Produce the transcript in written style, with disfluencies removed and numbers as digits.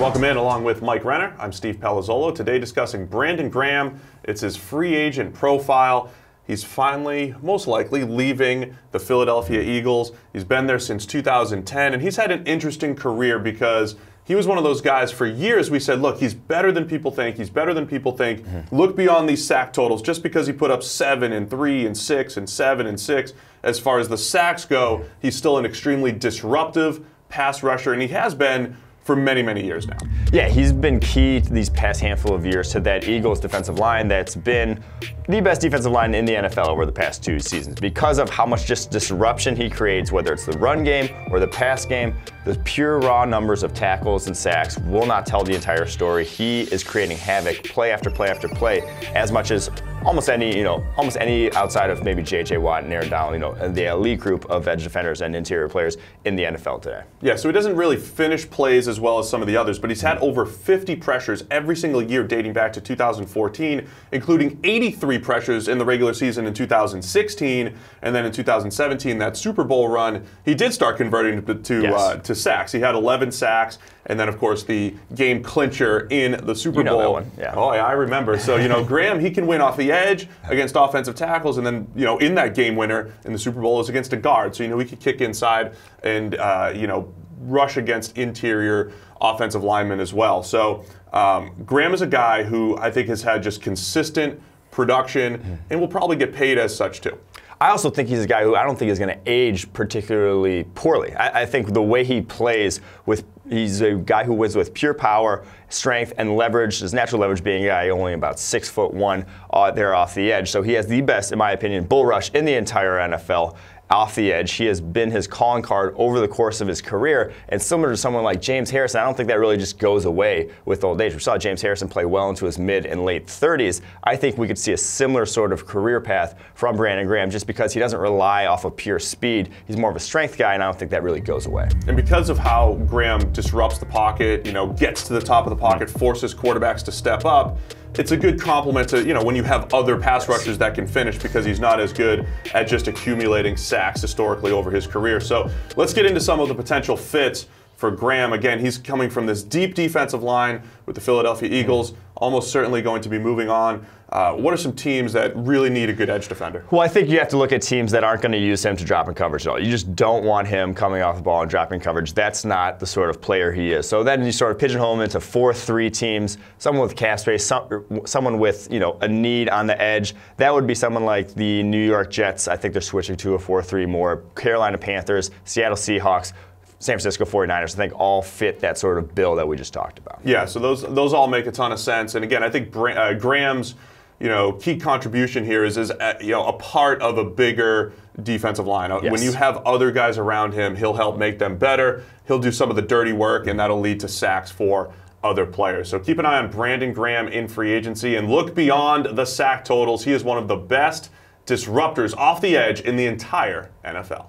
Welcome in along with Mike Renner. I'm Steve Palazzolo. Today discussing Brandon Graham. It's his free agent profile. He's finally, most likely, leaving the Philadelphia Eagles. He's been there since 2010, and he's had an interesting career because he was one of those guys for years we said, look, he's better than people think. He's better than people think. Look beyond these sack totals. Just because he put up 7 and 3 and 6 and 7 and 6, as far as the sacks go, he's still an extremely disruptive pass rusher, and he has been for many, many years now. Yeah, he's been key to these past handful of years to that Eagles defensive line that's been the best defensive line in the NFL over the past 2 seasons because of how much just disruption he creates, whether it's the run game or the pass game. The pure raw numbers of tackles and sacks will not tell the entire story. He is creating havoc play after play after play, as much as almost any outside of maybe J.J. Watt and Aaron Donald, the elite group of edge defenders and interior players in the NFL today. Yeah, so he doesn't really finish plays as well as some of the others, but he's had over 50 pressures every single year dating back to 2014, including 83 pressures in the regular season in 2016, and then in 2017, that Super Bowl run, he did start converting to sacks. He had 11 sacks, and then, of course, the game clincher in the Super Bowl. That one. Yeah. Oh, yeah, I remember. So, Graham, he can win off the edge against offensive tackles, and then, in that game winner in the Super Bowl is against a guard. So, he could kick inside and, rush against interior offensive linemen as well. So, Graham is a guy who I think has had just consistent production and will probably get paid as such, too. I also think he's a guy who I don't think is going to age particularly poorly. I think the way he plays he's a guy who wins with pure power, strength, and leverage. His natural leverage being a guy only about 6'1" there off the edge. So he has the best, in my opinion, bull rush in the entire NFL. Off the edge. He has been his calling card over the course of his career, and similar to someone like James Harrison, I don't think that really just goes away with old age. We saw James Harrison play well into his mid and late 30s. I think we could see a similar sort of career path from Brandon Graham just because he doesn't rely off of pure speed. He's more of a strength guy, and I don't think that really goes away. And because of how Graham disrupts the pocket, gets to the top of the pocket, forces quarterbacks to step up, it's a good compliment to, when you have other pass rushers that can finish because he's not as good at just accumulating sacks historically over his career. So let's get into some of the potential fits for Graham. Again, he's coming from this deep defensive line with the Philadelphia Eagles, almost certainly going to be moving on. What are some teams that really need a good edge defender? Well, I think you have to look at teams that aren't going to use him to drop in coverage at all. You just don't want him coming off the ball and dropping coverage. That's not the sort of player he is. So then you sort of pigeonhole him into 4-3 teams, someone with cap space, someone with a need on the edge. That would be someone like the New York Jets. I think they're switching to a 4-3 more. Carolina Panthers, Seattle Seahawks, San Francisco 49ers, I think all fit that sort of bill that we just talked about. Yeah, so those all make a ton of sense. And again, I think Graham's key contribution here is a part of a bigger defensive line. Yes. When you have other guys around him, he'll help make them better. He'll do some of the dirty work, and that'll lead to sacks for other players. So keep an eye on Brandon Graham in free agency and look beyond the sack totals. He is one of the best disruptors off the edge in the entire NFL.